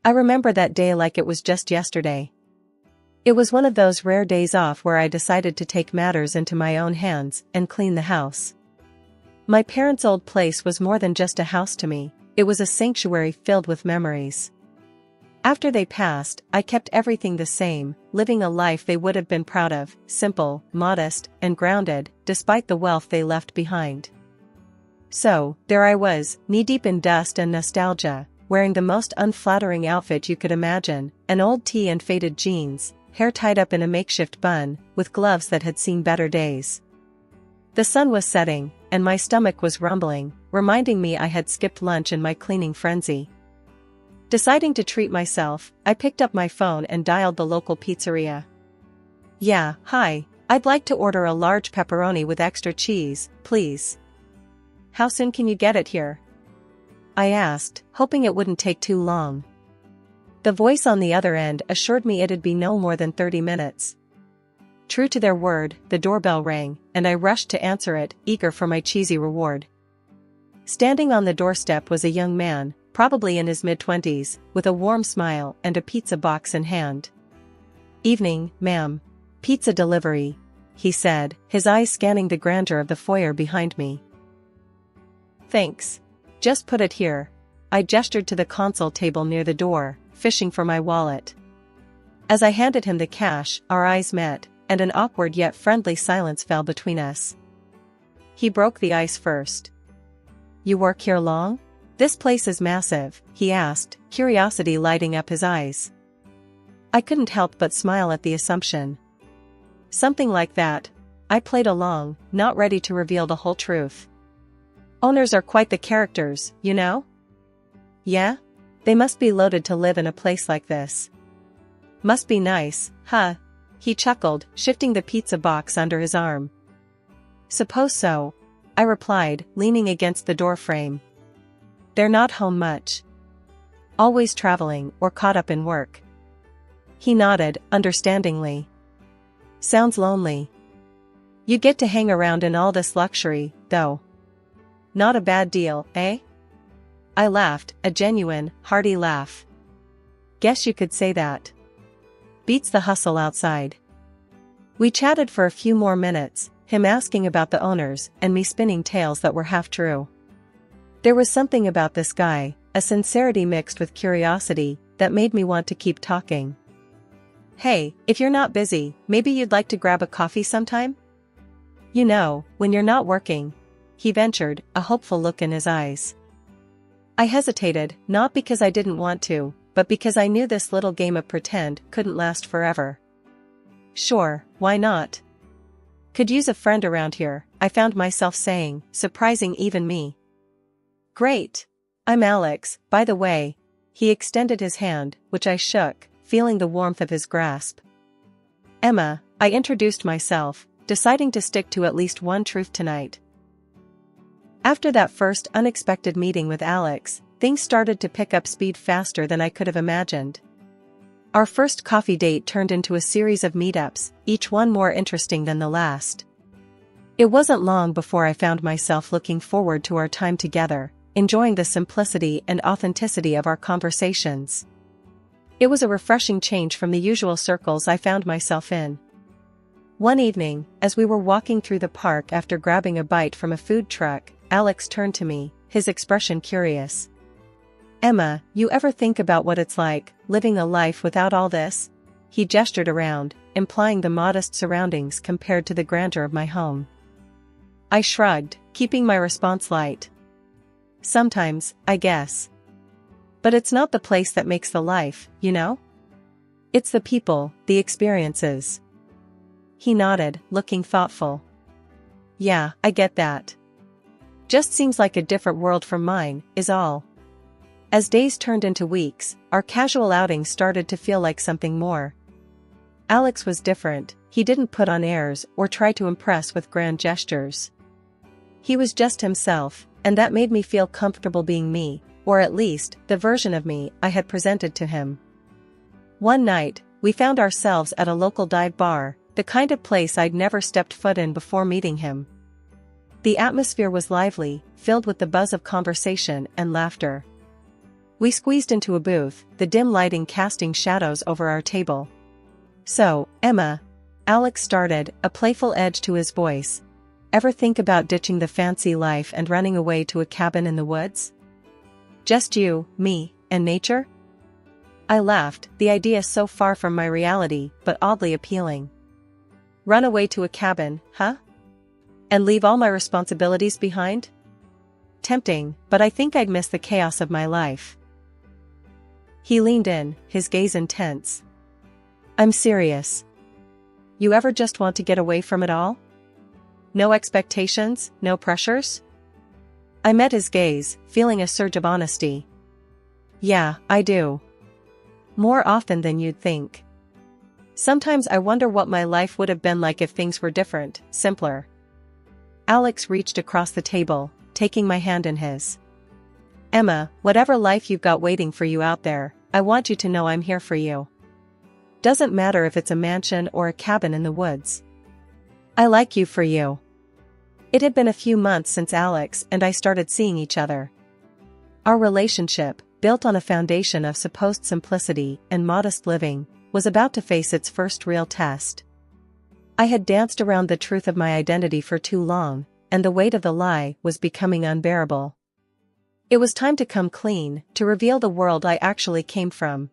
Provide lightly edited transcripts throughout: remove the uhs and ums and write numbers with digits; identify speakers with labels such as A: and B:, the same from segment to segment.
A: I remember that day like it was just yesterday. It was one of those rare days off where I decided to take matters into my own hands and clean the house. My parents' old place was more than just a house to me, it was a sanctuary filled with memories. After they passed, I kept everything the same, living a life they would have been proud of, simple, modest, and grounded, despite the wealth they left behind. So, there I was, knee-deep in dust and nostalgia, wearing the most unflattering outfit you could imagine, an old tee and faded jeans, hair tied up in a makeshift bun, with gloves that had seen better days. The sun was setting, and my stomach was rumbling, reminding me I had skipped lunch in my cleaning frenzy. Deciding to treat myself, I picked up my phone and dialed the local pizzeria. "Yeah, hi, I'd like to order a large pepperoni with extra cheese, please. How soon can you get it here?" I asked, hoping it wouldn't take too long. The voice on the other end assured me it'd be no more than 30 minutes. True to their word, the doorbell rang, and I rushed to answer it, eager for my cheesy reward. Standing on the doorstep was a young man, probably in his mid-20s, with a warm smile and a pizza box in hand. "Evening, ma'am. Pizza delivery," he said, his eyes scanning the grandeur of the foyer behind me. "Thanks. Just put it here." I gestured to the console table near the door, fishing for my wallet. As I handed him the cash, our eyes met, and an awkward yet friendly silence fell between us. He broke the ice first. "You work here long? This place is massive," he asked, curiosity lighting up his eyes. I couldn't help but smile at the assumption. "Something like that." I played along, not ready to reveal the whole truth. "Owners are quite the characters, you know?" "Yeah? They must be loaded to live in a place like this." "Must be nice, huh?" He chuckled, shifting the pizza box under his arm. "Suppose so," I replied, leaning against the doorframe. "They're not home much. Always traveling or caught up in work." He nodded, understandingly. "Sounds lonely. You get to hang around in all this luxury, though. Not a bad deal, eh?" I laughed, a genuine, hearty laugh. "Guess you could say that. Beats the hustle outside." We chatted for a few more minutes, him asking about the owners and me spinning tales that were half true. There was something about this guy, a sincerity mixed with curiosity, that made me want to keep talking. "Hey, if you're not busy, maybe you'd like to grab a coffee sometime? You know, when you're not working," he ventured, a hopeful look in his eyes. I hesitated, not because I didn't want to, but because I knew this little game of pretend couldn't last forever. "Sure, why not? Could use a friend around here," I found myself saying, surprising even me. "Great. I'm Alex, by the way." He extended his hand, which I shook, feeling the warmth of his grasp. "Emma," I introduced myself, deciding to stick to at least one truth tonight. After that first unexpected meeting with Alex, things started to pick up speed faster than I could have imagined. Our first coffee date turned into a series of meetups, each one more interesting than the last. It wasn't long before I found myself looking forward to our time together, enjoying the simplicity and authenticity of our conversations. It was a refreshing change from the usual circles I found myself in. One evening, as we were walking through the park after grabbing a bite from a food truck, Alex turned to me, his expression curious. "Emma, you ever think about what it's like, living a life without all this?" He gestured around, implying the modest surroundings compared to the grandeur of my home. I shrugged, keeping my response light. "Sometimes, I guess. But it's not the place that makes the life, you know? It's the people, the experiences." He nodded, looking thoughtful. "Yeah, I get that. Just seems like a different world from mine, is all." As days turned into weeks, our casual outings started to feel like something more. Alex was different, he didn't put on airs or try to impress with grand gestures. He was just himself, and that made me feel comfortable being me, or at least, the version of me I had presented to him. One night, we found ourselves at a local dive bar, the kind of place I'd never stepped foot in before meeting him. The atmosphere was lively, filled with the buzz of conversation and laughter. We squeezed into a booth, the dim lighting casting shadows over our table. "So, Emma," Alex started, a playful edge to his voice. "Ever think about ditching the fancy life and running away to a cabin in the woods? Just you, me, and nature?" I laughed, the idea so far from my reality, but oddly appealing. Run away to a cabin, huh? And leave all my responsibilities behind? Tempting, but I think I'd miss the chaos of my life. He leaned in, his gaze intense. "I'm serious. You ever just want to get away from it all? No expectations, no pressures?" I met his gaze, feeling a surge of honesty. "Yeah, I do. More often than you'd think. Sometimes I wonder what my life would have been like if things were different, simpler." Alex reached across the table, taking my hand in his. "Emma, whatever life you've got waiting for you out there, I want you to know I'm here for you. Doesn't matter if it's a mansion or a cabin in the woods. I like you for you." It had been a few months since Alex and I started seeing each other. Our relationship, built on a foundation of supposed simplicity and modest living, was about to face its first real test. I had danced around the truth of my identity for too long, and the weight of the lie was becoming unbearable. It was time to come clean, to reveal the world I actually came from.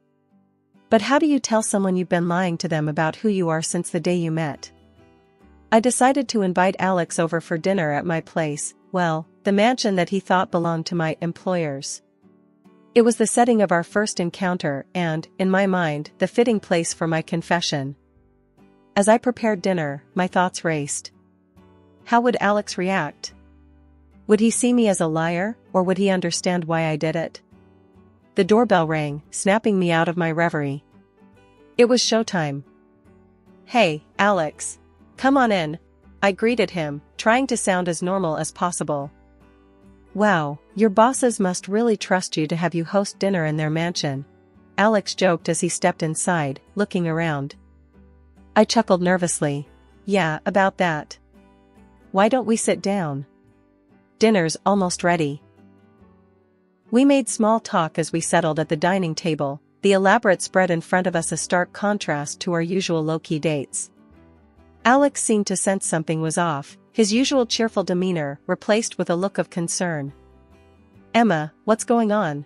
A: But how do you tell someone you've been lying to them about who you are since the day you met? I decided to invite Alex over for dinner at my place, well, the mansion that he thought belonged to my employers. It was the setting of our first encounter and, in my mind, the fitting place for my confession. As I prepared dinner, my thoughts raced. How would Alex react? Would he see me as a liar, or would he understand why I did it? The doorbell rang, snapping me out of my reverie. It was showtime. "Hey, Alex. Come on in," I greeted him, trying to sound as normal as possible. "Wow, your bosses must really trust you to have you host dinner in their mansion," Alex joked as he stepped inside, looking around. I chuckled nervously. "Yeah, about that. Why don't we sit down? Dinner's almost ready." We made small talk as we settled at the dining table, the elaborate spread in front of us a stark contrast to our usual low-key dates. Alex seemed to sense something was off, his usual cheerful demeanor replaced with a look of concern. "Emma, what's going on?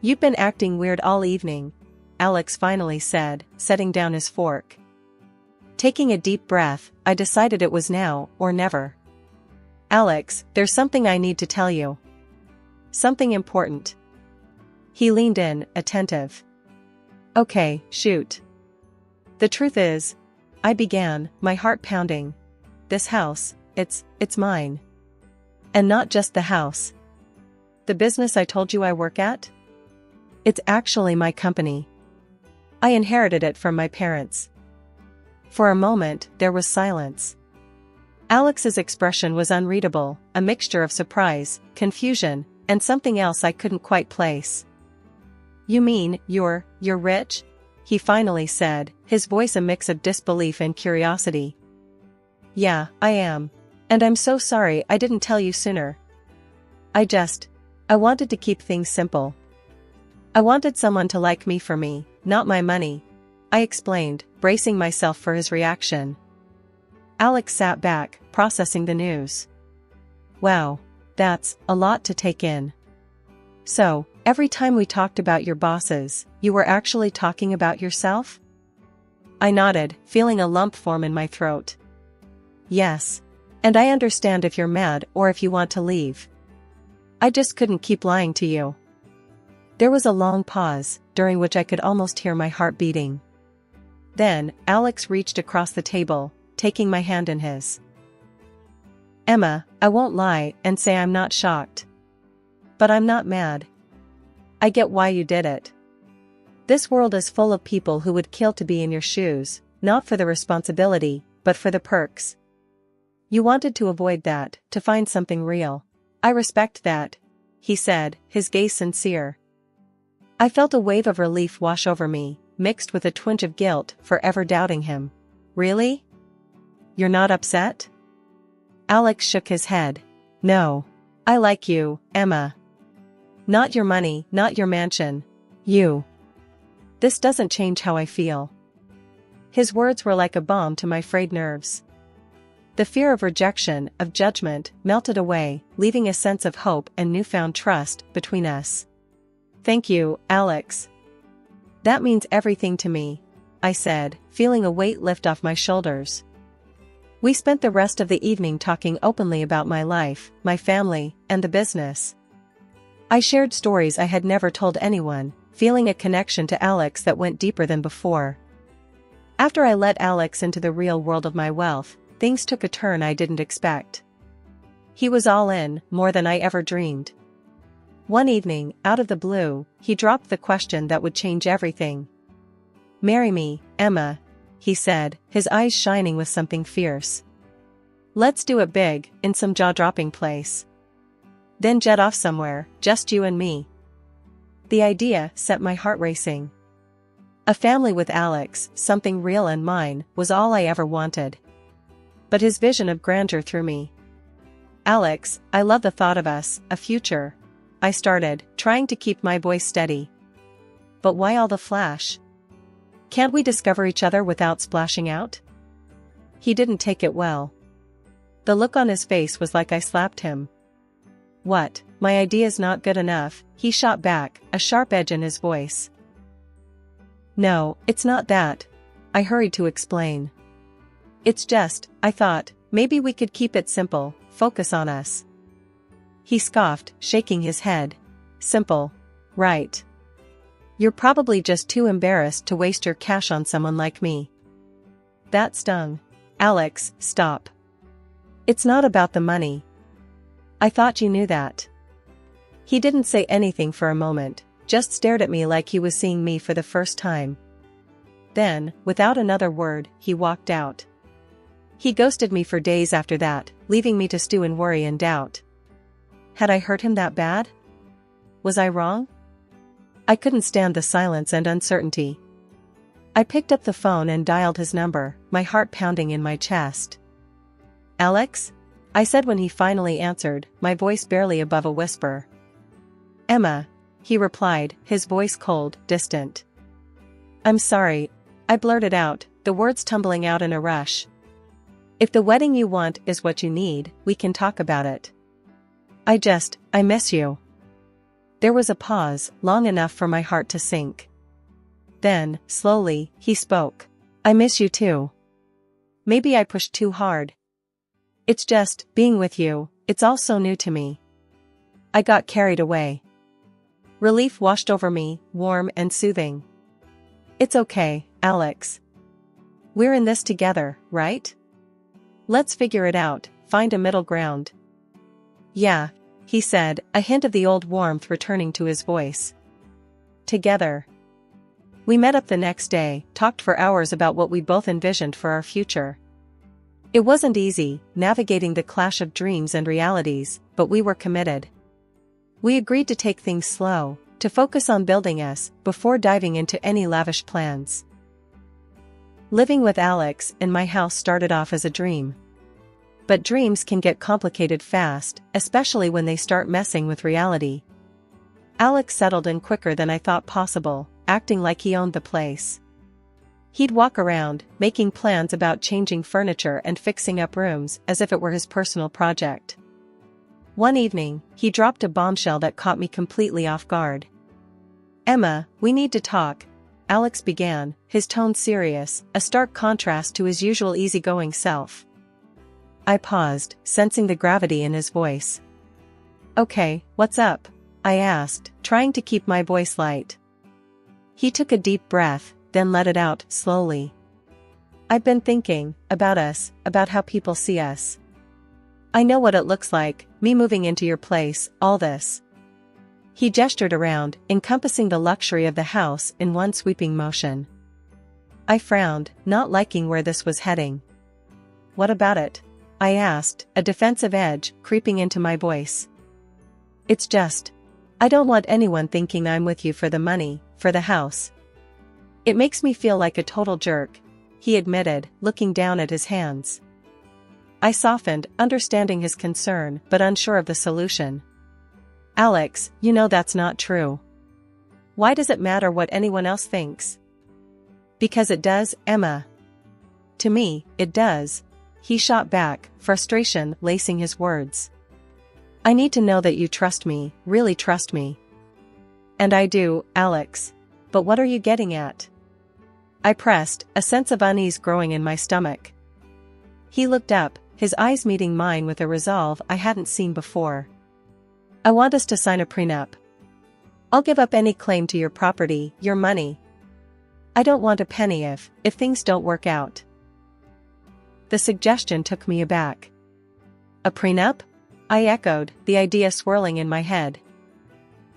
A: You've been acting weird all evening," Alex finally said, setting down his fork. Taking a deep breath, I decided it was now or never. "Alex, there's something I need to tell you. Something important." He leaned in, attentive. "Okay, shoot." "The truth is," I began, my heart pounding, "this house, it's mine. And not just the house. The business I told you I work at? It's actually my company. I inherited it from my parents." For a moment, there was silence. Alex's expression was unreadable, a mixture of surprise, confusion, and something else I couldn't quite place. "You mean, you're rich?" he finally said, his voice a mix of disbelief and curiosity. "Yeah, I am. And I'm so sorry I didn't tell you sooner. I wanted to keep things simple. I wanted someone to like me for me, not my money," I explained, bracing myself for his reaction. Alex sat back, processing the news. "Wow, that's a lot to take in. So, every time we talked about your bosses, you were actually talking about yourself?" I nodded, feeling a lump form in my throat. "Yes. And I understand if you're mad or if you want to leave. I just couldn't keep lying to you." There was a long pause, during which I could almost hear my heart beating. Then, Alex reached across the table, taking my hand in his. "Emma, I won't lie and say I'm not shocked. But I'm not mad. I get why you did it. This world is full of people who would kill to be in your shoes, not for the responsibility, but for the perks. You wanted to avoid that, to find something real. I respect that," he said, his gaze sincere. I felt a wave of relief wash over me, mixed with a twinge of guilt for ever doubting him. "Really? You're not upset?" Alex shook his head. "No. I like you, Emma. Not your money, not your mansion. You. This doesn't change how I feel. His words were like a balm to my frayed nerves. The fear of rejection, of judgment, melted away, leaving a sense of hope and newfound trust between us. Thank you, Alex. That means everything to me, I said, feeling a weight lift off my shoulders. We spent the rest of the evening talking openly about my life, my family, and the business. I shared stories I had never told anyone, feeling a connection to Alex that went deeper than before. After I let Alex into the real world of my wealth, things took a turn I didn't expect. He was all in, more than I ever dreamed. One evening, out of the blue, he dropped the question that would change everything. "Marry me, Emma," he said, his eyes shining with something fierce. "Let's do it big, in some jaw-dropping place. Then jet off somewhere, just you and me." The idea set my heart racing. A family with Alex, something real and mine, was all I ever wanted. But his vision of grandeur threw me. "Alex, I love the thought of us, a future," I started, trying to keep my voice steady. "But why all the flash? Can't we discover each other without splashing out?" He didn't take it well. The look on his face was like I slapped him. "What, my idea's not good enough?" he shot back, a sharp edge in his voice. "No, it's not that," I hurried to explain. "It's just, I thought, maybe we could keep it simple, focus on us." He scoffed, shaking his head. "Simple. Right. You're probably just too embarrassed to waste your cash on someone like me." That stung. "Alex, stop. It's not about the money. I thought you knew that." He didn't say anything for a moment, just stared at me like he was seeing me for the first time. Then, without another word, he walked out. He ghosted me for days after that, leaving me to stew in worry and doubt. Had I hurt him that bad? Was I wrong? I couldn't stand the silence and uncertainty. I picked up the phone and dialed his number, my heart pounding in my chest. "Alex?" I said when he finally answered, my voice barely above a whisper. "Emma," he replied, his voice cold, distant. "I'm sorry," I blurted out, the words tumbling out in a rush. "If the wedding you want is what you need, we can talk about it. I miss you." There was a pause, long enough for my heart to sink. Then, slowly, he spoke. "I miss you too. Maybe I pushed too hard. It's just, being with you, it's all so new to me." I got carried away. Relief washed over me, warm and soothing. "It's okay, Alex. We're in this together, right? Let's figure it out, find a middle ground." "Yeah," he said, a hint of the old warmth returning to his voice. "Together." We met up the next day, talked for hours about what we both envisioned for our future. It wasn't easy, navigating the clash of dreams and realities, but we were committed. We agreed to take things slow, to focus on building us, before diving into any lavish plans. Living with Alex in my house started off as a dream. But dreams can get complicated fast, especially when they start messing with reality. Alex settled in quicker than I thought possible, acting like he owned the place. He'd walk around, making plans about changing furniture and fixing up rooms as if it were his personal project. One evening, he dropped a bombshell that caught me completely off guard. "Emma, we need to talk," Alex began, his tone serious, a stark contrast to his usual easygoing self. I paused, sensing the gravity in his voice. "Okay, what's up?" I asked, trying to keep my voice light. He took a deep breath, then let it out, slowly. "I've been thinking, about us, about how people see us. I know what it looks like, me moving into your place, all this." He gestured around, encompassing the luxury of the house in one sweeping motion. I frowned, not liking where this was heading. "What about it?" I asked, a defensive edge creeping into my voice. "It's just, I don't want anyone thinking I'm with you for the money, for the house. It makes me feel like a total jerk," he admitted, looking down at his hands. I softened, understanding his concern but unsure of the solution. Alex, you know that's not true. Why does it matter what anyone else thinks? Because it does, Emma. To me, it does. He shot back, frustration lacing his words. I need to know that you trust me, really trust me. And I do, Alex. But what are you getting at? I pressed, a sense of unease growing in my stomach. He looked up, his eyes meeting mine with a resolve I hadn't seen before. I want us to sign a prenup. I'll give up any claim to your property, your money. I don't want a penny if things don't work out. The suggestion took me aback. A prenup? I echoed, the idea swirling in my head.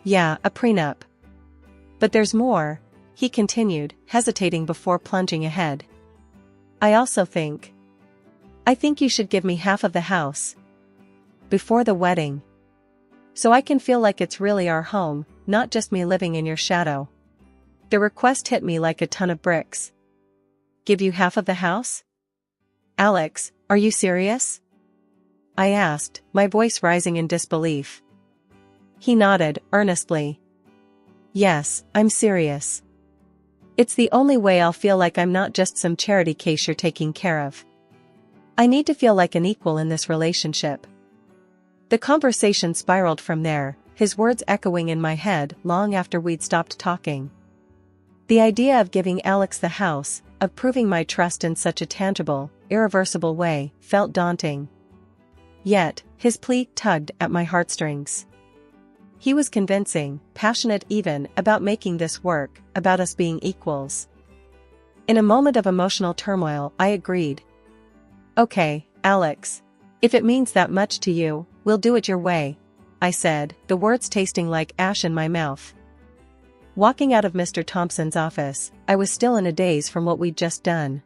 A: Yeah, a prenup. But there's more, he continued, hesitating before plunging ahead. I think you should give me half of the house. Before the wedding. So I can feel like it's really our home, not just me living in your shadow. The request hit me like a ton of bricks. Give you half of the house? Alex, are you serious? I asked, my voice rising in disbelief. He nodded, earnestly. Yes, I'm serious. It's the only way I'll feel like I'm not just some charity case you're taking care of. I need to feel like an equal in this relationship. The conversation spiraled from there, his words echoing in my head long after we'd stopped talking. The idea of giving Alex the house, of proving my trust in such a tangible, irreversible way, felt daunting. Yet, his plea tugged at my heartstrings. He was convincing, passionate even, about making this work, about us being equals. In a moment of emotional turmoil, I agreed. Okay, Alex. If it means that much to you, we'll do it your way, I said, the words tasting like ash in my mouth. Walking out of Mr. Thompson's office, I was still in a daze from what we'd just done.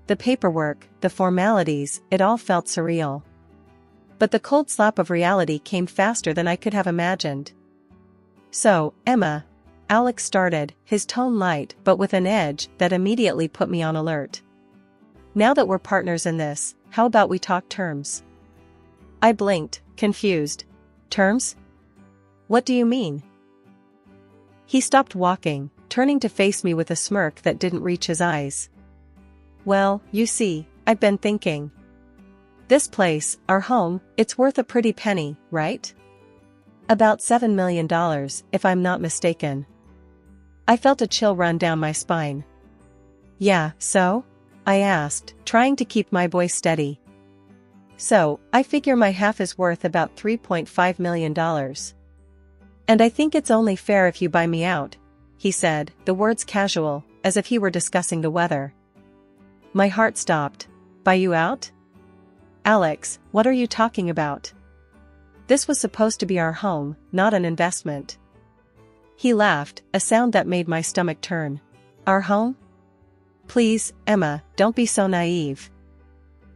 A: The paperwork, the formalities, it all felt surreal. But the cold slap of reality came faster than I could have imagined. So, Emma, Alex started, his tone light but with an edge that immediately put me on alert. Now that we're partners in this, how about we talk terms? I blinked, confused. Terms? What do you mean? He stopped walking, turning to face me with a smirk that didn't reach his eyes. Well, you see, I've been thinking. This place, our home, it's worth a pretty penny, right? About $7 million, if I'm not mistaken. I felt a chill run down my spine. Yeah, so? I asked, trying to keep my voice steady. So, I figure my half is worth about $3.5 million. And I think it's only fair if you buy me out, he said, the words casual, as if he were discussing the weather. My heart stopped. Buy you out? Alex, what are you talking about? This was supposed to be our home, not an investment. He laughed, a sound that made my stomach turn. Our home? Please, Emma, don't be so naive.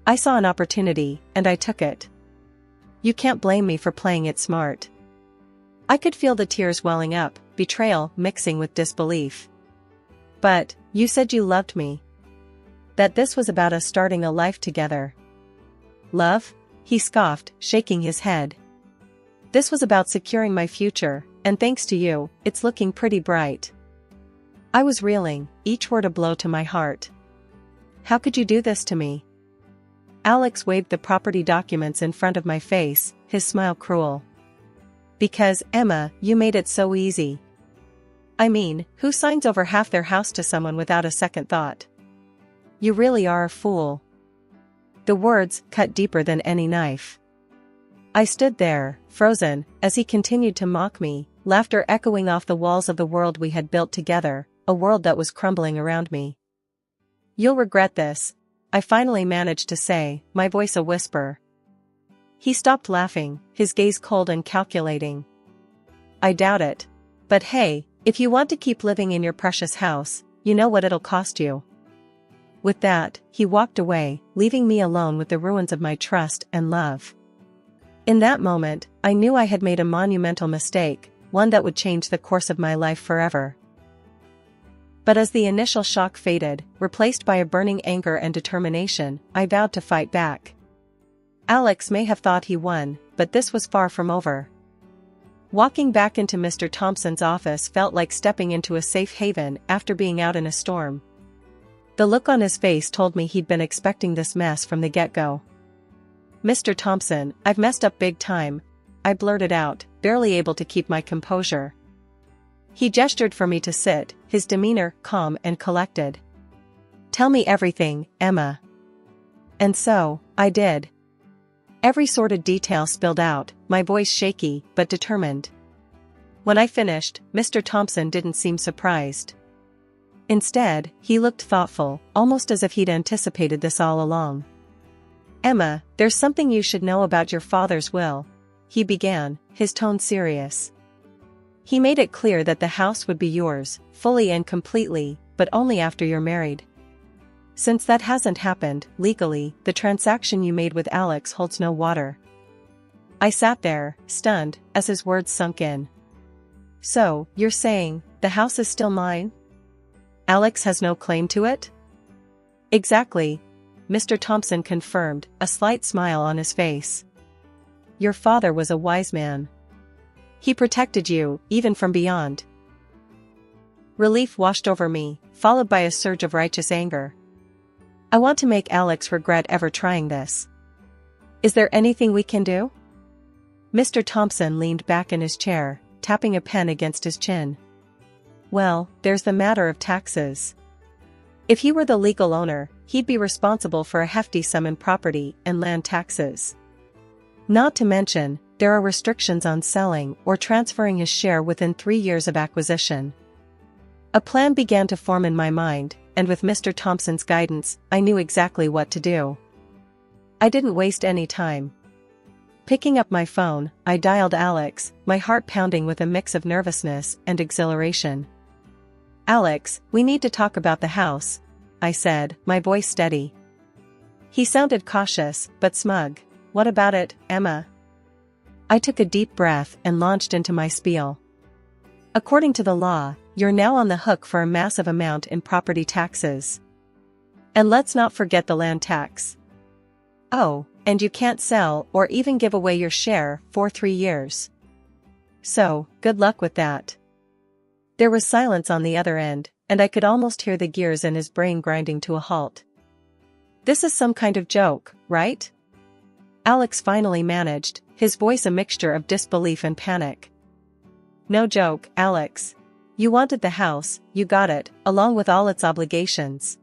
A: I saw an opportunity, and I took it. You can't blame me for playing it smart. I could feel the tears welling up, betrayal mixing with disbelief. But, you said you loved me. That this was about us starting a life together. Love? He scoffed, shaking his head. This was about securing my future, and thanks to you, it's looking pretty bright. I was reeling, each word a blow to my heart. How could you do this to me? Alex waved the property documents in front of my face, his smile cruel. Because, Emma, you made it so easy. I mean, who signs over half their house to someone without a second thought? You really are a fool. The words cut deeper than any knife. I stood there, frozen, as he continued to mock me, laughter echoing off the walls of the world we had built together, a world that was crumbling around me. You'll regret this, I finally managed to say, my voice a whisper. He stopped laughing, his gaze cold and calculating. I doubt it. But hey, if you want to keep living in your precious house, you know what it'll cost you. With that, he walked away, leaving me alone with the ruins of my trust and love. In that moment, I knew I had made a monumental mistake, one that would change the course of my life forever. But as the initial shock faded, replaced by a burning anger and determination, I vowed to fight back. Alex may have thought he won, but this was far from over. Walking back into Mr. Thompson's office felt like stepping into a safe haven after being out in a storm. The look on his face told me he'd been expecting this mess from the get-go. "Mr. Thompson, I've messed up big time," I blurted out, barely able to keep my composure. He gestured for me to sit, his demeanor calm and collected. "Tell me everything, Emma." And so, I did. Every sordid detail spilled out, my voice shaky but determined. When I finished, Mr. Thompson didn't seem surprised. Instead, he looked thoughtful, almost as if he'd anticipated this all along. "Emma, there's something you should know about your father's will," he began, his tone serious. "He made it clear that the house would be yours, fully and completely, but only after you're married. Since that hasn't happened, legally, the transaction you made with Alex holds no water." I sat there, stunned, as his words sunk in. "So, you're saying, the house is still mine? Alex has no claim to it?" "Exactly," Mr. Thompson confirmed, a slight smile on his face. "Your father was a wise man. He protected you, even from beyond." Relief washed over me, followed by a surge of righteous anger. I want to make Alex regret ever trying this. "Is there anything we can do?" Mr. Thompson leaned back in his chair, tapping a pen against his chin. "Well, there's the matter of taxes. If he were the legal owner, he'd be responsible for a hefty sum in property and land taxes. Not to mention, there are restrictions on selling or transferring his share within 3 years of acquisition." A plan began to form in my mind, and with Mr. Thompson's guidance, I knew exactly what to do. I didn't waste any time. Picking up my phone, I dialed Alex, my heart pounding with a mix of nervousness and exhilaration. "Alex, we need to talk about the house," I said, my voice steady. He sounded cautious, but smug. "What about it, Emma?" I took a deep breath and launched into my spiel. "According to the law, you're now on the hook for a massive amount in property taxes. And let's not forget the land tax. Oh, and you can't sell or even give away your share for 3 years. So, good luck with that." There was silence on the other end, and I could almost hear the gears in his brain grinding to a halt. "This is some kind of joke, right?" Alex finally managed, his voice a mixture of disbelief and panic. "No joke, Alex. You wanted the house, you got it, along with all its obligations.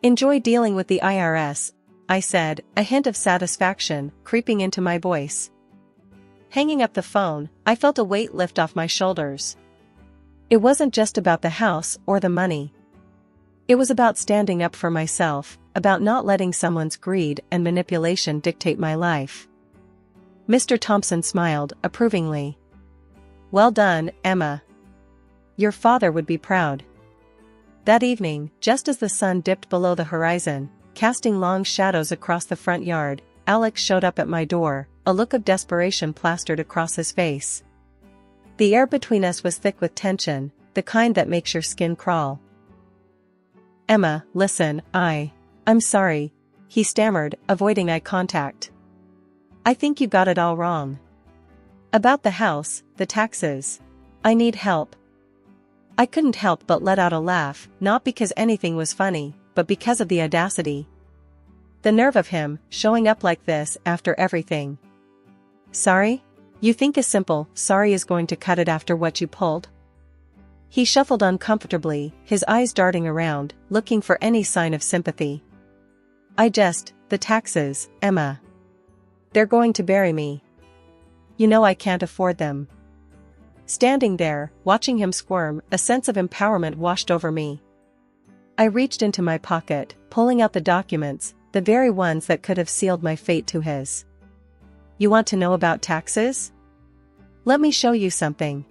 A: Enjoy dealing with the IRS," I said, a hint of satisfaction creeping into my voice. Hanging up the phone, I felt a weight lift off my shoulders. It wasn't just about the house or the money. It was about standing up for myself, about not letting someone's greed and manipulation dictate my life. Mr. Thompson smiled approvingly. "Well done, Emma. Your father would be proud." That evening, just as the sun dipped below the horizon, casting long shadows across the front yard, Alex showed up at my door, a look of desperation plastered across his face. The air between us was thick with tension, the kind that makes your skin crawl. "Emma, listen, I'm sorry," he stammered, avoiding eye contact. "I think you got it all wrong. About the house, the taxes. I need help." I couldn't help but let out a laugh, not because anything was funny, but because of the audacity. The nerve of him, showing up like this after everything. "Sorry? You think a simple sorry is going to cut it after what you pulled?" He shuffled uncomfortably, his eyes darting around, looking for any sign of sympathy. The taxes, Emma. They're going to bury me. You know I can't afford them." Standing there, watching him squirm, a sense of empowerment washed over me. I reached into my pocket, pulling out the documents, the very ones that could have sealed my fate to his. "You want to know about taxes? Let me show you something."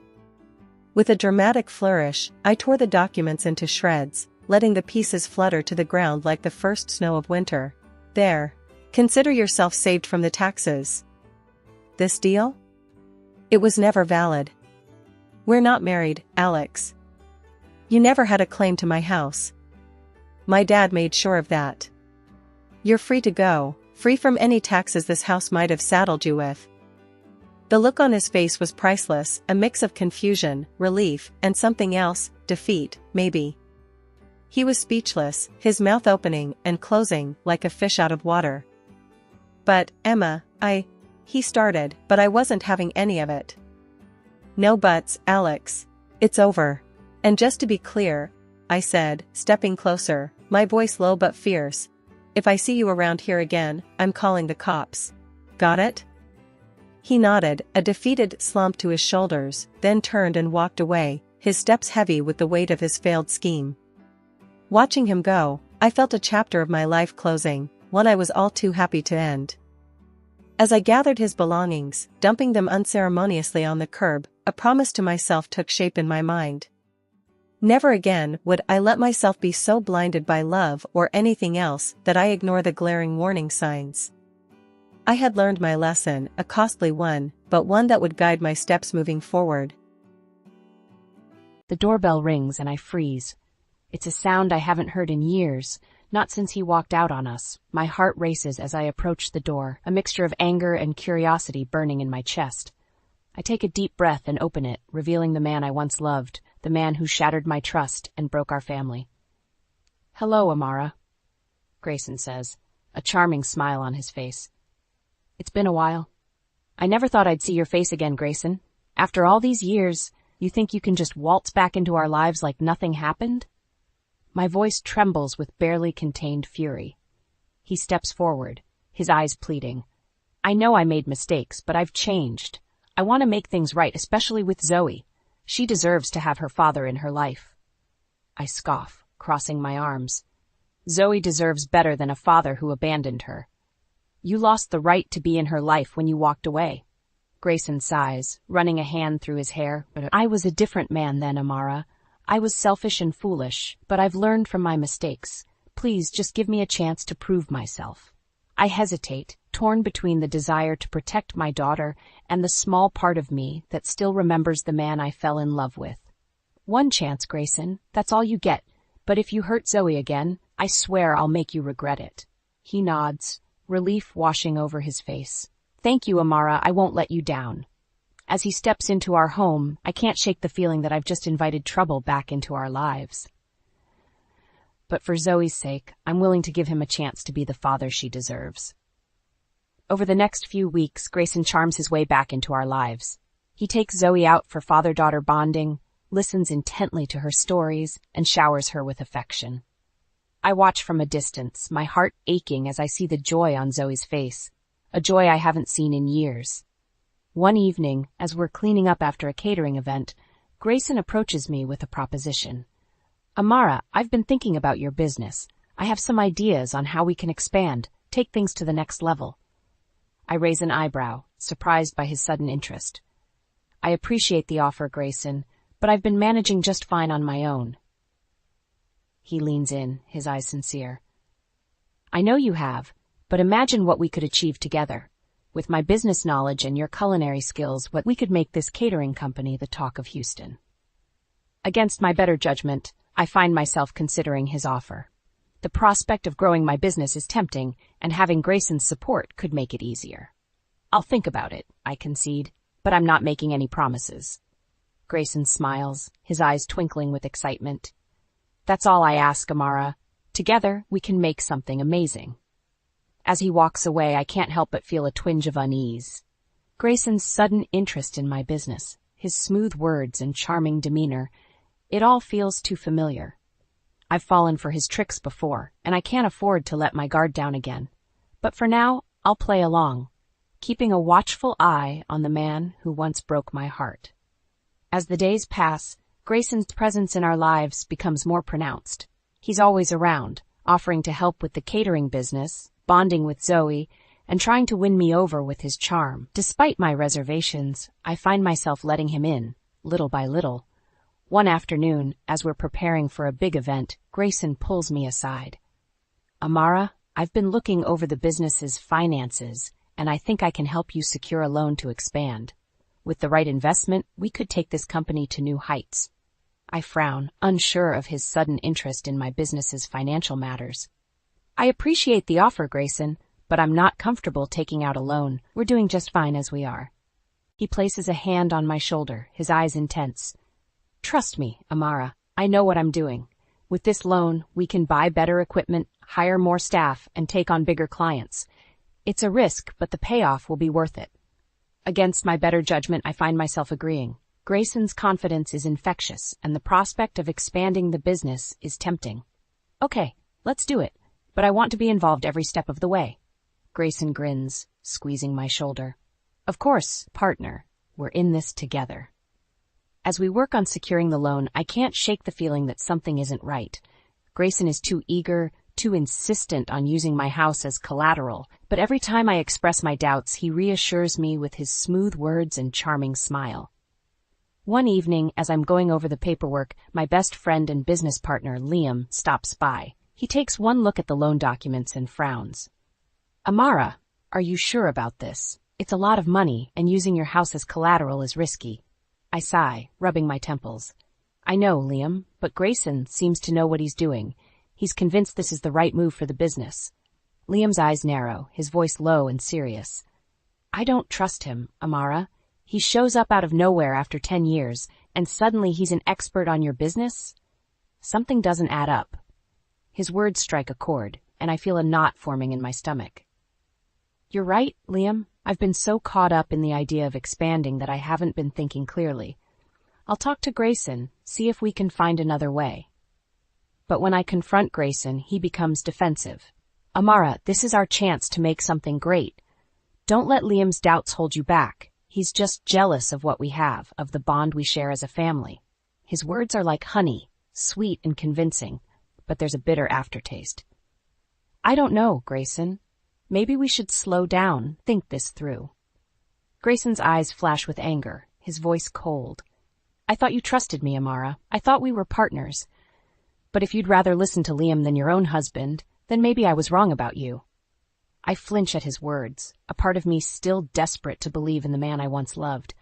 A: With a dramatic flourish, I tore the documents into shreds, letting the pieces flutter to the ground like the first snow of winter. "There. Consider yourself saved from the taxes. This deal? It was never valid. We're not married, Alex. You never had a claim to my house. My dad made sure of that. You're free to go, free from any taxes this house might have saddled you with." The look on his face was priceless, a mix of confusion, relief, and something else, defeat, maybe. He was speechless, his mouth opening and closing like a fish out of water. "But, Emma, he started, but I wasn't having any of it." "No buts, Alex. It's over. And just to be clear," I said, stepping closer, my voice low but fierce, "if I see you around here again, I'm calling the cops. Got it?" He nodded, a defeated slump to his shoulders, then turned and walked away, his steps heavy with the weight of his failed scheme. Watching him go, I felt a chapter of my life closing, one I was all too happy to end. As I gathered his belongings, dumping them unceremoniously on the curb, a promise to myself took shape in my mind. Never again would I let myself be so blinded by love or anything else that I ignore the glaring warning signs. I had learned my lesson, a costly one, but one that would guide my steps moving forward.
B: The doorbell rings and I freeze. It's a sound I haven't heard in years, not since he walked out on us. My heart races as I approach the door, a mixture of anger and curiosity burning in my chest. I take a deep breath and open it, revealing the man I once loved, the man who shattered my trust and broke our family. "Hello, Amara," Grayson says, a charming smile on his face. "It's been a while. I never thought I'd see your face again, Grayson. After all these years, you think you can just waltz back into our lives like nothing happened?" My voice trembles with barely contained fury. He steps forward, his eyes pleading. "I know I made mistakes, but I've changed. I want to make things right, especially with Zoe. She deserves to have her father in her life." I scoff, crossing my arms. "Zoe deserves better than a father who abandoned her. You lost the right to be in her life when you walked away." Grayson sighs, running a hand through his hair. "I was a different man then, Amara. I was selfish and foolish, but I've learned from my mistakes. Please just give me a chance to prove myself." I hesitate, torn between the desire to protect my daughter and the small part of me that still remembers the man I fell in love with. "One chance, Grayson, that's all you get, but if you hurt Zoe again, I swear I'll make you regret it." He nods, relief washing over his face. "Thank you, Amara, I won't let you down." As he steps into our home, I can't shake the feeling that I've just invited trouble back into our lives. But for Zoe's sake, I'm willing to give him a chance to be the father she deserves. Over the next few weeks, Grayson charms his way back into our lives. He takes Zoe out for father-daughter bonding, listens intently to her stories, and showers her with affection. I watch from a distance, my heart aching as I see the joy on Zoe's face, a joy I haven't seen in years. One evening, as we're cleaning up after a catering event, Grayson approaches me with a proposition. "Amara, I've been thinking about your business. I have some ideas on how we can expand, take things to the next level." I raise an eyebrow, surprised by his sudden interest. "I appreciate the offer, Grayson, but I've been managing just fine on my own." He leans in, his eyes sincere. "I know you have, but imagine what we could achieve together. With my business knowledge and your culinary skills, we could make this catering company the talk of Houston." Against my better judgment, I find myself considering his offer. The prospect of growing my business is tempting, and having Grayson's support could make it easier. "I'll think about it," I concede, "but I'm not making any promises." Grayson smiles, his eyes twinkling with excitement. "That's all I ask, Amara. Together, we can make something amazing." As he walks away, I can't help but feel a twinge of unease. Grayson's sudden interest in my business, his smooth words and charming demeanor, it all feels too familiar. I've fallen for his tricks before, and I can't afford to let my guard down again. But for now, I'll play along, keeping a watchful eye on the man who once broke my heart. As the days pass, Grayson's presence in our lives becomes more pronounced. He's always around, offering to help with the catering business, bonding with Zoe, and trying to win me over with his charm. Despite my reservations, I find myself letting him in, little by little. One afternoon, as we're preparing for a big event, Grayson pulls me aside. "Amara, I've been looking over the business's finances, and I think I can help you secure a loan to expand. With the right investment, we could take this company to new heights." I frown, unsure of his sudden interest in my business's financial matters. "I appreciate the offer, Grayson, but I'm not comfortable taking out a loan. We're doing just fine as we are." He places a hand on my shoulder, his eyes intense. Trust me, Amara. I know what I'm doing. With this loan, we can buy better equipment, hire more staff, and take on bigger clients. It's a risk, but the payoff will be worth it. Against my better judgment, I find myself agreeing. Grayson's confidence is infectious, and the prospect of expanding the business is tempting. Okay, let's do it, but I want to be involved every step of the way. Grayson grins, squeezing my shoulder. Of course, partner, we're in this together. As we work on securing the loan, I can't shake the feeling that something isn't right. Grayson is too eager, too insistent on using my house as collateral, but every time I express my doubts, he reassures me with his smooth words and charming smile. One evening, as I'm going over the paperwork, my best friend and business partner, Liam, stops by. He takes one look at the loan documents and frowns. Amara, are you sure about this? It's a lot of money, and using your house as collateral is risky. I sigh, rubbing my temples. I know, Liam, but Grayson seems to know what he's doing. He's convinced this is the right move for the business. Liam's eyes narrow, his voice low and serious. I don't trust him, Amara. He shows up out of nowhere after 10 years, and suddenly he's an expert on your business? Something doesn't add up. His words strike a chord, and I feel a knot forming in my stomach. You're right, Liam. I've been so caught up in the idea of expanding that I haven't been thinking clearly. I'll talk to Grayson, see if we can find another way. But when I confront Grayson, he becomes defensive. Amara, this is our chance to make something great. Don't let Liam's doubts hold you back. He's just jealous of what we have, of the bond we share as a family. His words are like honey, sweet and convincing, but there's a bitter aftertaste. I don't know, Grayson. Maybe we should slow down, think this through. Grayson's eyes flash with anger, his voice cold. I thought you trusted me, Amara. I thought we were partners. But if you'd rather listen to Liam than your own husband, then maybe I was wrong about you. I flinch at his words, a part of me still desperate to believe in the man I once loved.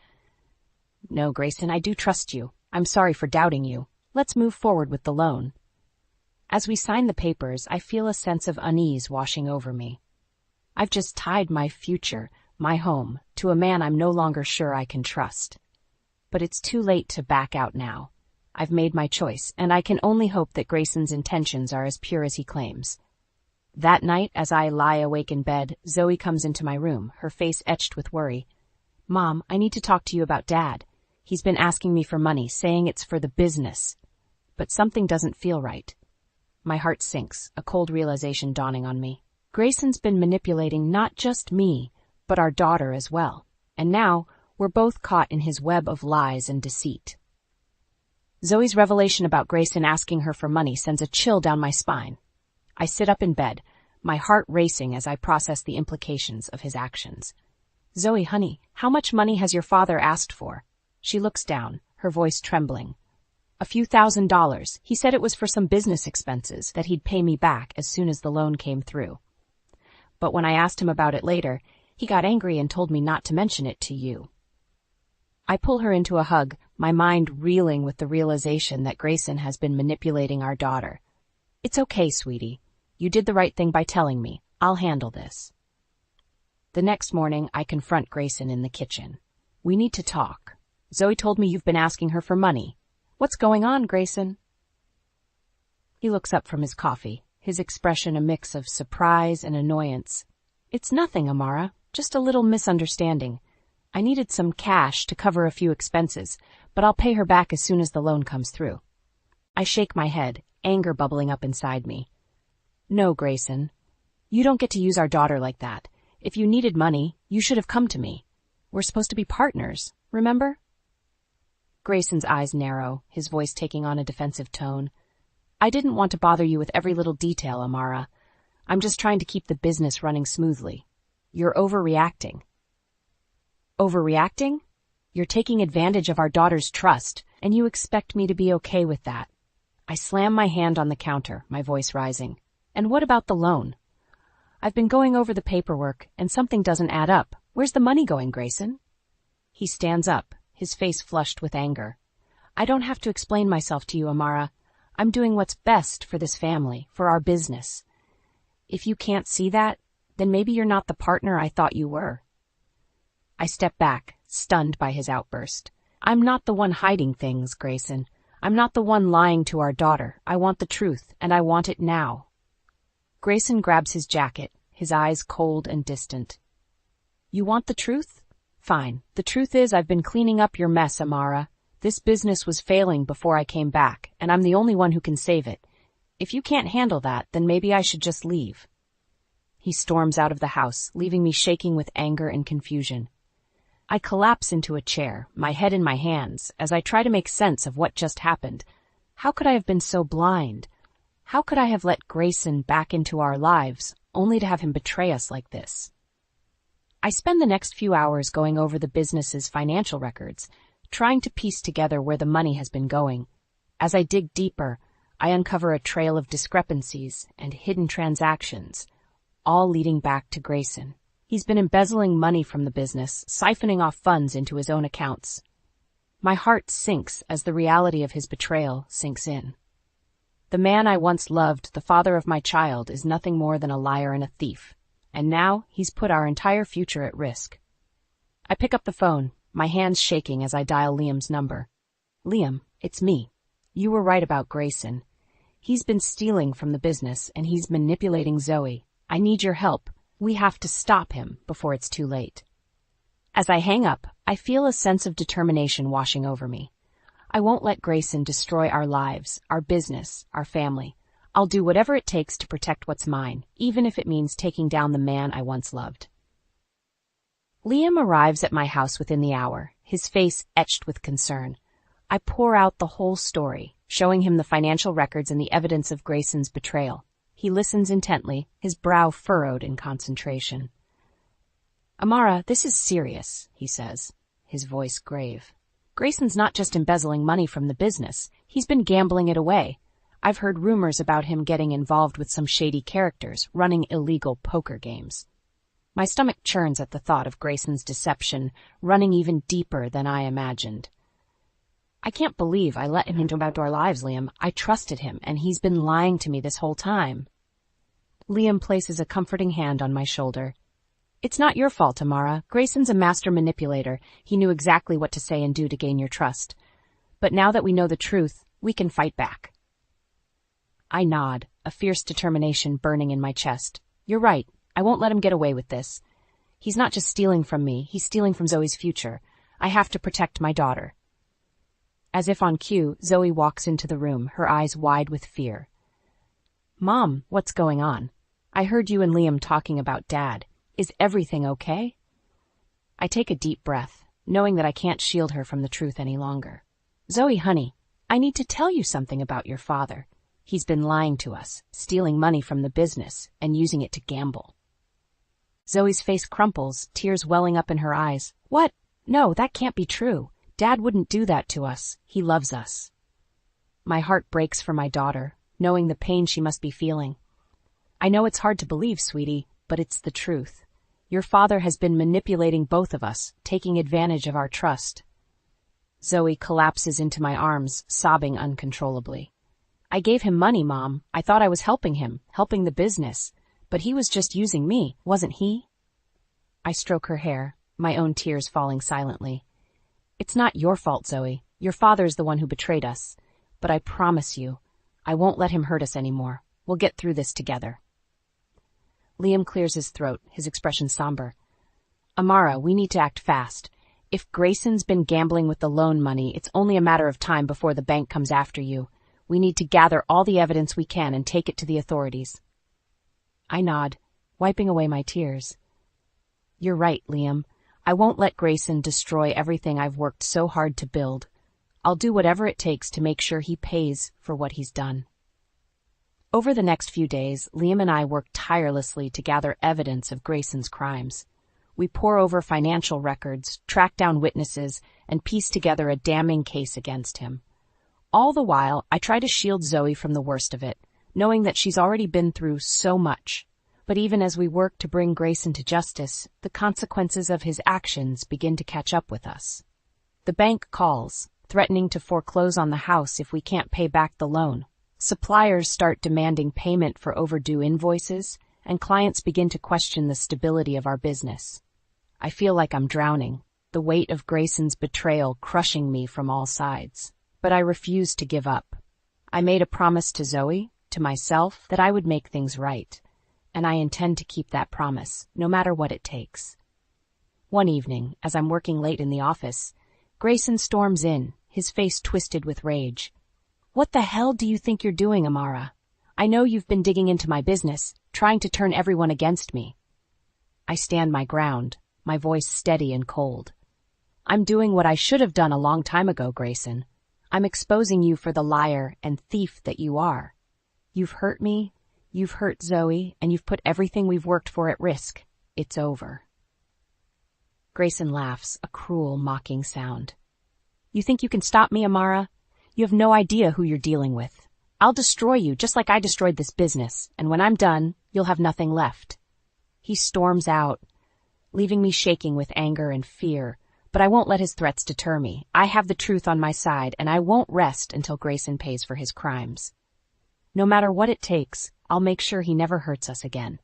B: No, Grayson, I do trust you. I'm sorry for doubting you. Let's move forward with the loan. As we sign the papers, I feel a sense of unease washing over me. I've just tied my future, my home, to a man I'm no longer sure I can trust. But it's too late to back out now. I've made my choice, and I can only hope that Grayson's intentions are as pure as he claims. That night, as I lie awake in bed, Zoe comes into my room, her face etched with worry. Mom, I need to talk to you about Dad. He's been asking me for money, saying it's for the business. But something doesn't feel right. My heart sinks, a cold realization dawning on me. Grayson's been manipulating not just me, but our daughter as well. And now, we're both caught in his web of lies and deceit. Zoe's revelation about Grayson asking her for money sends a chill down my spine. I sit up in bed, my heart racing as I process the implications of his actions. Zoe, honey, how much money has your father asked for? She looks down, her voice trembling. A few $1,000s. He said it was for some business expenses that he'd pay me back as soon as the loan came through. But when I asked him about it later, he got angry and told me not to mention it to you. I pull her into a hug, my mind reeling with the realization that Grayson has been manipulating our daughter. It's okay, sweetie. You did the right thing by telling me. I'll handle this. The next morning, I confront Grayson in the kitchen. We need to talk. Zoe told me you've been asking her for money. What's going on, Grayson? He looks up from his coffee, his expression a mix of surprise and annoyance. It's nothing, Amara. Just a little misunderstanding. I needed some cash to cover a few expenses, but I'll pay her back as soon as the loan comes through. I shake my head, anger bubbling up inside me. No, Grayson. You don't get to use our daughter like that. If you needed money, you should have come to me. We're supposed to be partners, remember? Grayson's eyes narrow, his voice taking on a defensive tone. I didn't want to bother you with every little detail, Amara. I'm just trying to keep the business running smoothly. You're overreacting. Overreacting? You're taking advantage of our daughter's trust, and you expect me to be okay with that. I slam my hand on the counter, my voice rising. And what about the loan? I've been going over the paperwork, and something doesn't add up. Where's the money going, Grayson? He stands up, his face flushed with anger. I don't have to explain myself to you, Amara. I'm doing what's best for this family, for our business. If you can't see that, then maybe you're not the partner I thought you were. I step back, stunned by his outburst. I'm not the one hiding things, Grayson. I'm not the one lying to our daughter. I want the truth, and I want it now. Grayson grabs his jacket, his eyes cold and distant. You want the truth? Fine. The truth is I've been cleaning up your mess, Amara. This business was failing before I came back, and I'm the only one who can save it. If you can't handle that, then maybe I should just leave. He storms out of the house, leaving me shaking with anger and confusion. I collapse into a chair, my head in my hands, as I try to make sense of what just happened. How could I have been so blind? How could I have let Grayson back into our lives, only to have him betray us like this? I spend the next few hours going over the business's financial records, trying to piece together where the money has been going. As I dig deeper, I uncover a trail of discrepancies and hidden transactions, all leading back to Grayson. He's been embezzling money from the business, siphoning off funds into his own accounts. My heart sinks as the reality of his betrayal sinks in. The man I once loved, the father of my child, is nothing more than a liar and a thief, and now he's put our entire future at risk. I pick up the phone, my hands shaking as I dial Liam's number. Liam, it's me. You were right about Grayson. He's been stealing from the business, and he's manipulating Zoe. I need your help. We have to stop him before it's too late. As I hang up, I feel a sense of determination washing over me. I won't let Grayson destroy our lives, our business, our family. I'll do whatever it takes to protect what's mine, even if it means taking down the man I once loved. Liam arrives at my house within the hour, his face etched with concern. I pour out the whole story, showing him the financial records and the evidence of Grayson's betrayal. He listens intently, his brow furrowed in concentration. Amara, this is serious, he says, his voice grave. Grayson's not just embezzling money from the business. He's been gambling it away. I've heard rumors about him getting involved with some shady characters, running illegal poker games. My stomach churns at the thought of Grayson's deception, running even deeper than I imagined. I can't believe I let him into our lives, Liam. I trusted him, and he's been lying to me this whole time. Liam places a comforting hand on my shoulder. It's not your fault, Amara. Grayson's a master manipulator. He knew exactly what to say and do to gain your trust. But now that we know the truth, we can fight back. I nod, a fierce determination burning in my chest. You're right. I won't let him get away with this. He's not just stealing from me. He's stealing from Zoe's future. I have to protect my daughter. As if on cue, Zoe walks into the room, her eyes wide with fear. Mom, what's going on? I heard you and Liam talking about Dad. Is everything okay? I take a deep breath, knowing that I can't shield her from the truth any longer. Zoe, honey, I need to tell you something about your father. He's been lying to us, stealing money from the business, and using it to gamble. Zoe's face crumples, tears welling up in her eyes. What? No, that can't be true. Dad wouldn't do that to us. He loves us. My heart breaks for my daughter, knowing the pain she must be feeling. I know it's hard to believe, sweetie, but it's the truth. Your father has been manipulating both of us, taking advantage of our trust. Zoe collapses into my arms, sobbing uncontrollably. I gave him money, Mom. I thought I was helping him, helping the business. But he was just using me, wasn't he? I stroke her hair, my own tears falling silently. It's not your fault, Zoe. Your father's the one who betrayed us. But I promise you, I won't let him hurt us anymore. We'll get through this together. Liam clears his throat, his expression somber. Amara, we need to act fast. If Grayson's been gambling with the loan money, it's only a matter of time before the bank comes after you. We need to gather all the evidence we can and take it to the authorities. I nod, wiping away my tears. You're right, Liam. I won't let Grayson destroy everything I've worked so hard to build. I'll do whatever it takes to make sure he pays for what he's done. Over the next few days, Liam and I work tirelessly to gather evidence of Grayson's crimes. We pore over financial records, track down witnesses, and piece together a damning case against him. All the while, I try to shield Zoe from the worst of it, knowing that she's already been through so much. But even as we work to bring Grayson to justice, the consequences of his actions begin to catch up with us. The bank calls, threatening to foreclose on the house if we can't pay back the loan. Suppliers start demanding payment for overdue invoices, and clients begin to question the stability of our business. I feel like I'm drowning, the weight of Grayson's betrayal crushing me from all sides. But I refused to give up. I made a promise to Zoe, to myself, that I would make things right, and I intend to keep that promise, no matter what it takes. One evening, as I'm working late in the office, Grayson storms in, his face twisted with rage. "What the hell do you think you're doing, Amara? I know you've been digging into my business, trying to turn everyone against me." I stand my ground, my voice steady and cold. "I'm doing what I should have done a long time ago, Grayson. I'm exposing you for the liar and thief that you are. You've hurt me, you've hurt Zoe, and you've put everything we've worked for at risk. It's over." Grayson laughs, a cruel, mocking sound. "You think you can stop me, Amara? You have no idea who you're dealing with. I'll destroy you just like I destroyed this business, and when I'm done, you'll have nothing left." He storms out, leaving me shaking with anger and fear, but I won't let his threats deter me. I have the truth on my side, and I won't rest until Grayson pays for his crimes. No matter what it takes, I'll make sure he never hurts us again.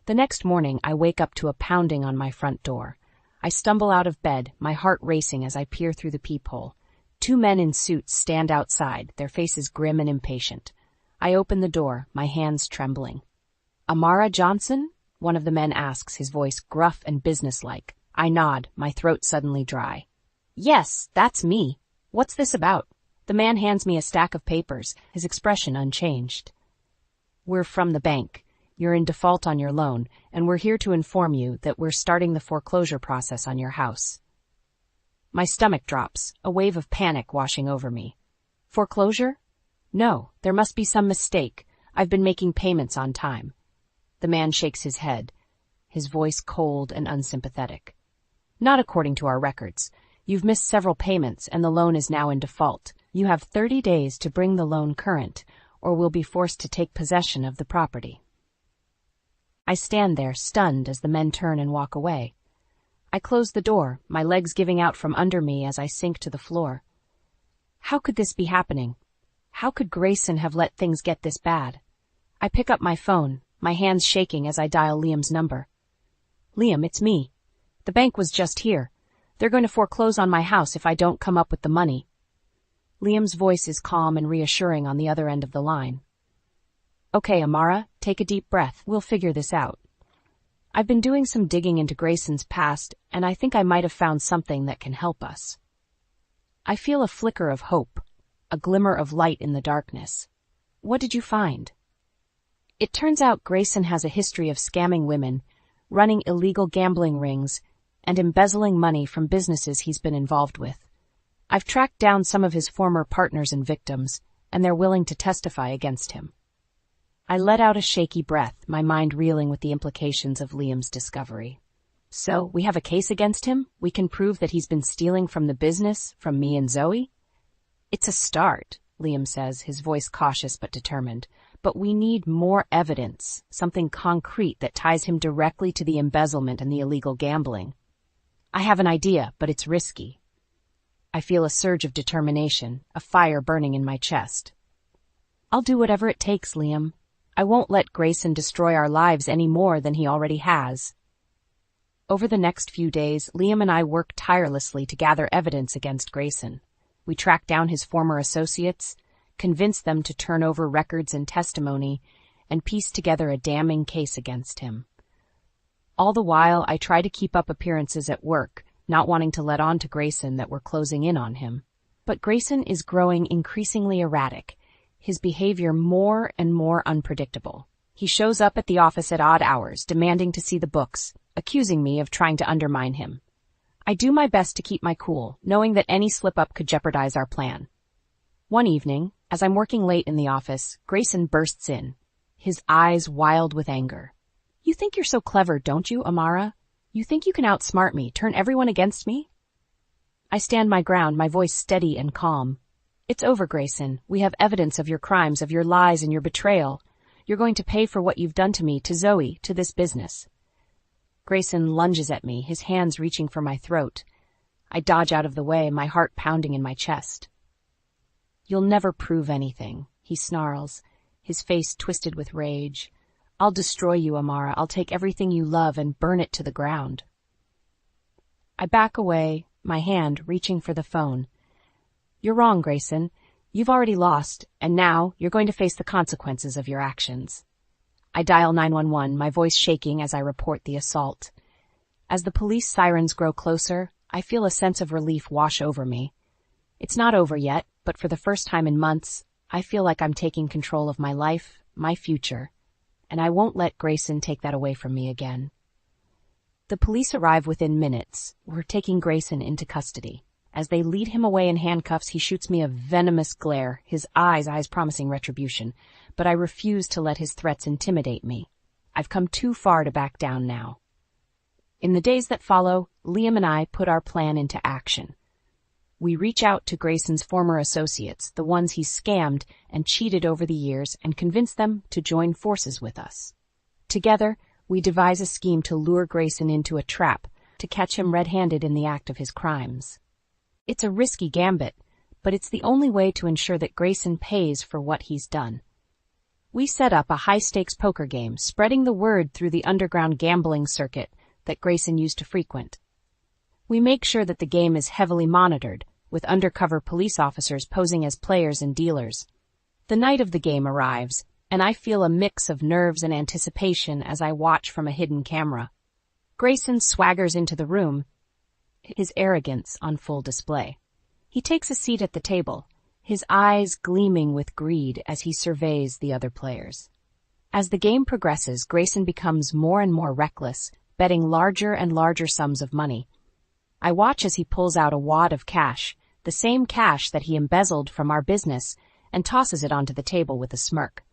B: The next morning, I wake up to a pounding on my front door. I stumble out of bed, my heart racing as I peer through the peephole. 2 men in suits stand outside, their faces grim and impatient. I open the door, my hands trembling. "Amara Johnson?" one of the men asks, his voice gruff and businesslike. I nod, my throat suddenly dry. "Yes, that's me. What's this about?" The man hands me a stack of papers, his expression unchanged. "We're from the bank. You're in default on your loan, and we're here to inform you that we're starting the foreclosure process on your house." My stomach drops, a wave of panic washing over me. "Foreclosure? No, there must be some mistake. I've been making payments on time." The man shakes his head, his voice cold and unsympathetic. "Not according to our records. You've missed several payments, and the loan is now in default. You have 30 days to bring the loan current, or we'll be forced to take possession of the property." I stand there, stunned, as the men turn and walk away. I close the door, my legs giving out from under me as I sink to the floor. How could this be happening? How could Grayson have let things get this bad? I pick up my phone, my hands shaking as I dial Liam's number. "Liam, it's me. The bank was just here. They're going to foreclose on my house if I don't come up with the money." Liam's voice is calm and reassuring on the other end of the line. "Okay, Amara, take a deep breath. We'll figure this out." I've been doing some digging into Grayson's past, and I think I might have found something that can help us. I feel a flicker of hope, a glimmer of light in the darkness. "What did you find?" It turns out Grayson has a history of scamming women, running illegal gambling rings, and embezzling money from businesses he's been involved with. I've tracked down some of his former partners and victims, and they're willing to testify against him. I let out a shaky breath, my mind reeling with the implications of Liam's discovery. "So, we have a case against him? We can prove that he's been stealing from the business, from me and Zoe?" "It's a start," Liam says, his voice cautious but determined. "But we need more evidence, something concrete that ties him directly to the embezzlement and the illegal gambling." "I have an idea, but it's risky." I feel a surge of determination, a fire burning in my chest. "I'll do whatever it takes, Liam. I won't let Grayson destroy our lives any more than he already has." Over the next few days, Liam and I worked tirelessly to gather evidence against Grayson. We tracked down his former associates, convinced them to turn over records and testimony, and pieced together a damning case against him. All the while, I tried to keep up appearances at work, not wanting to let on to Grayson that we're closing in on him. But Grayson is growing increasingly erratic, his behavior more and more unpredictable. He shows up at the office at odd hours, demanding to see the books, accusing me of trying to undermine him. I do my best to keep my cool, knowing that any slip-up could jeopardize our plan. One evening, as I'm working late in the office, Grayson bursts in, his eyes wild with anger. "You think you're so clever, don't you, Amara? You think you can outsmart me, turn everyone against me?" I stand my ground, my voice steady and calm. "It's over, Grayson. We have evidence of your crimes, of your lies and your betrayal. You're going to pay for what you've done to me, to Zoe, to this business." Grayson lunges at me, his hands reaching for my throat. I dodge out of the way, my heart pounding in my chest. "You'll never prove anything," he snarls, his face twisted with rage. "I'll destroy you, Amara. I'll take everything you love and burn it to the ground." I back away, my hand reaching for the phone. "You're wrong, Grayson. You've already lost, and now you're going to face the consequences of your actions." I dial 911, my voice shaking as I report the assault. As the police sirens grow closer, I feel a sense of relief wash over me. It's not over yet, but for the first time in months, I feel like I'm taking control of my life, my future, and I won't let Grayson take that away from me again. The police arrive within minutes. We're taking Grayson into custody. As they lead him away in handcuffs, he shoots me a venomous glare, his eyes promising retribution, but I refuse to let his threats intimidate me. I've come too far to back down now. In the days that follow, Liam and I put our plan into action. We reach out to Grayson's former associates, the ones he's scammed and cheated over the years, and convince them to join forces with us. Together, we devise a scheme to lure Grayson into a trap, to catch him red-handed in the act of his crimes. It's a risky gambit, but it's the only way to ensure that Grayson pays for what he's done. We set up a high-stakes poker game, spreading the word through the underground gambling circuit that Grayson used to frequent. We make sure that the game is heavily monitored, with undercover police officers posing as players and dealers. The night of the game arrives, and I feel a mix of nerves and anticipation as I watch from a hidden camera. Grayson swaggers into the room, his arrogance on full display. He takes a seat at the table, his eyes gleaming with greed as he surveys the other players. As the game progresses, Grayson becomes more and more reckless, betting larger and larger sums of money. I watch as he pulls out a wad of cash, the same cash that he embezzled from our business, and tosses it onto the table with a smirk.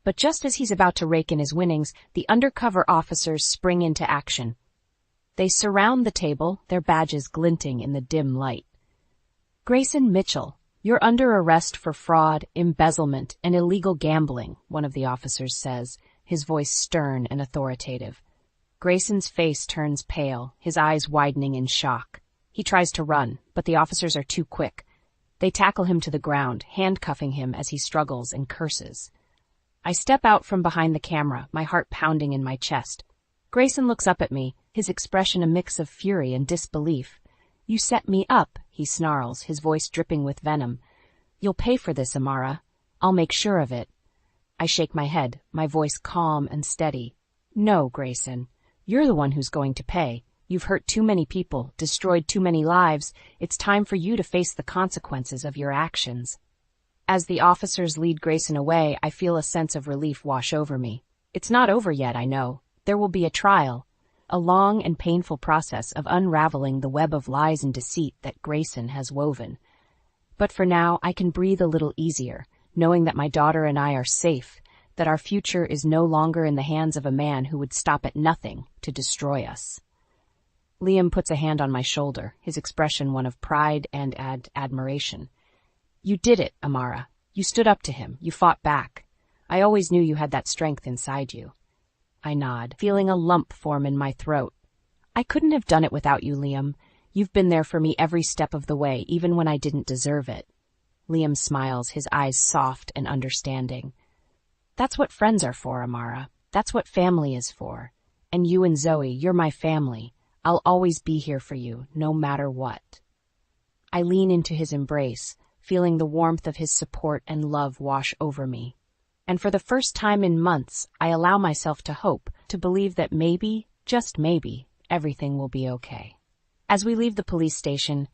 B: But just as he's about to rake in his winnings, the undercover officers spring into action. They surround the table, their badges glinting in the dim light. "Grayson Mitchell, you're under arrest for fraud, embezzlement, and illegal gambling," one of the officers says, his voice stern and authoritative. Grayson's face turns pale, his eyes widening in shock. He tries to run, but the officers are too quick. They tackle him to the ground, handcuffing him as he struggles and curses. I step out from behind the camera, my heart pounding in my chest. Grayson looks up at me, his expression a mix of fury and disbelief. "You set me up," he snarls, his voice dripping with venom. "You'll pay for this, Amara. I'll make sure of it." I shake my head, my voice calm and steady. "No, Grayson. You're the one who's going to pay. You've hurt too many people, destroyed too many lives. It's time for you to face the consequences of your actions." As the officers lead Grayson away, I feel a sense of relief wash over me. It's not over yet, I know. There will be a trial, a long and painful process of unraveling the web of lies and deceit that Grayson has woven. But for now, I can breathe a little easier, knowing that my daughter and I are safe, that our future is no longer in the hands of a man who would stop at nothing to destroy us. Liam puts a hand on my shoulder, his expression one of pride and admiration. "You did it, Amara. You stood up to him. You fought back. I always knew you had that strength inside you." I nod, feeling a lump form in my throat. "I couldn't have done it without you, Liam. You've been there for me every step of the way, even when I didn't deserve it." Liam smiles, his eyes soft and understanding. "That's what friends are for, Amara. That's what family is for. And you and Zoe, you're my family. I'll always be here for you, no matter what." I lean into his embrace, feeling the warmth of his support and love wash over me. And for the first time in months, I allow myself to hope, to believe that maybe, just maybe, everything will be okay. As we leave the police station,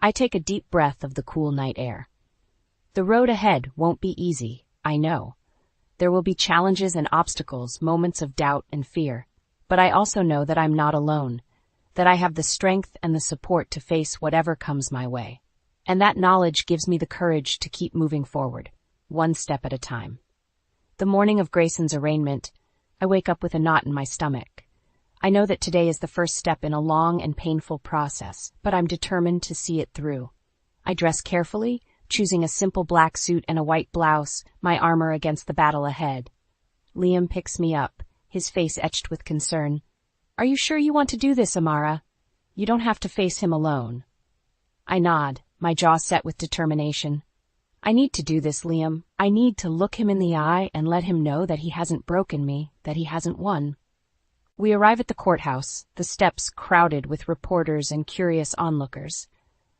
B: I take a deep breath of the cool night air. The road ahead won't be easy, I know. There will be challenges and obstacles, moments of doubt and fear. But I also know that I'm not alone, that I have the strength and the support to face whatever comes my way. And that knowledge gives me the courage to keep moving forward, one step at a time. The morning of Grayson's arraignment, I wake up with a knot in my stomach. I know that today is the first step in a long and painful process, but I'm determined to see it through. I dress carefully, choosing a simple black suit and a white blouse, my armor against the battle ahead. Liam picks me up, his face etched with concern. "Are you sure you want to do this, Amara? You don't have to face him alone." I nod, my jaw set with determination. "I need to do this, Liam. I need to look him in the eye and let him know that he hasn't broken me, that he hasn't won." We arrive at the courthouse, the steps crowded with reporters and curious onlookers.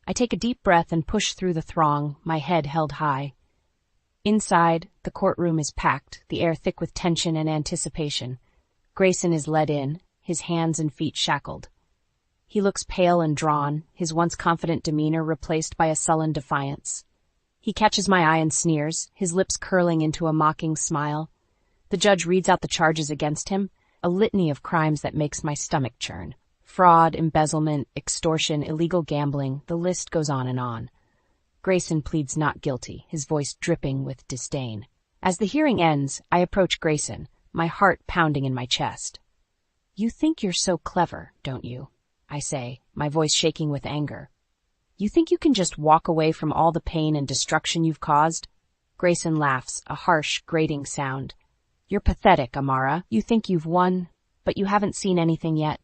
B: I take a deep breath and push through the throng, my head held high. Inside, the courtroom is packed, the air thick with tension and anticipation. Grayson is led in, his hands and feet shackled. He looks pale and drawn, his once confident demeanor replaced by a sullen defiance. He catches my eye and sneers, his lips curling into a mocking smile. The judge reads out the charges against him, a litany of crimes that makes my stomach churn. Fraud, embezzlement, extortion, illegal gambling, the list goes on and on. Grayson pleads not guilty, his voice dripping with disdain. As the hearing ends, I approach Grayson, my heart pounding in my chest. "You think you're so clever, don't you?" I say, my voice shaking with anger. "You think you can just walk away from all the pain and destruction you've caused?" Grayson laughs, a harsh, grating sound. "You're pathetic, Amara. You think you've won, but you haven't seen anything yet.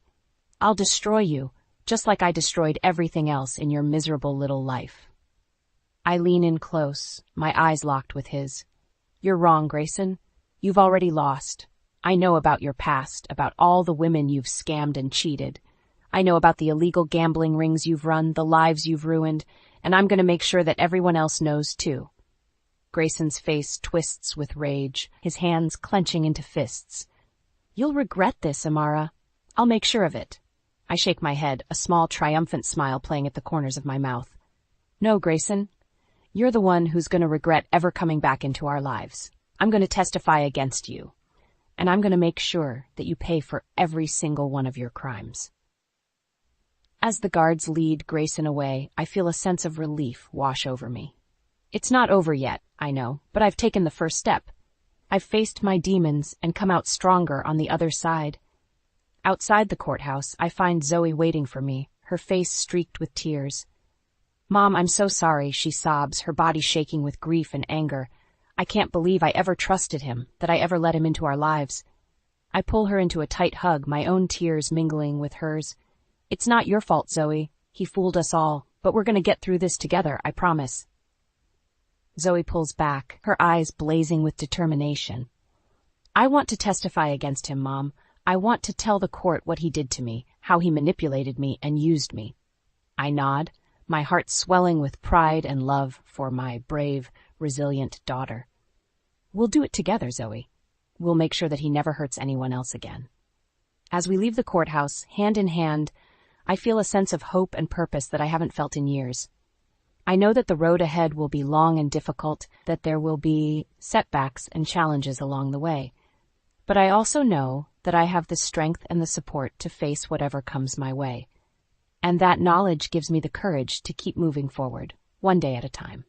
B: I'll destroy you, just like I destroyed everything else in your miserable little life." I lean in close, my eyes locked with his. "You're wrong, Grayson. You've already lost. I know about your past, about all the women you've scammed and cheated. I know about the illegal gambling rings you've run, the lives you've ruined, and I'm going to make sure that everyone else knows too." Grayson's face twists with rage, his hands clenching into fists. "You'll regret this, Amara. I'll make sure of it." I shake my head, a small triumphant smile playing at the corners of my mouth. "No, Grayson. You're the one who's going to regret ever coming back into our lives. I'm going to testify against you, and I'm going to make sure that you pay for every single one of your crimes." As the guards lead Grayson away, I feel a sense of relief wash over me. It's not over yet, I know, but I've taken the first step. I've faced my demons and come out stronger on the other side. Outside the courthouse, I find Zoe waiting for me, her face streaked with tears. "Mom, I'm so sorry," she sobs, her body shaking with grief and anger. "I can't believe I ever trusted him, that I ever let him into our lives." I pull her into a tight hug, my own tears mingling with hers. "It's not your fault, Zoe. He fooled us all, but we're going to get through this together, I promise." Zoe pulls back, her eyes blazing with determination. "I want to testify against him, Mom. I want to tell the court what he did to me, how he manipulated me and used me." I nod, my heart swelling with pride and love for my brave, resilient daughter. "We'll do it together, Zoe. We'll make sure that he never hurts anyone else again." As we leave the courthouse, hand in hand, I feel a sense of hope and purpose that I haven't felt in years. I know that the road ahead will be long and difficult, that there will be setbacks and challenges along the way. But I also know that I have the strength and the support to face whatever comes my way. And that knowledge gives me the courage to keep moving forward, one day at a time.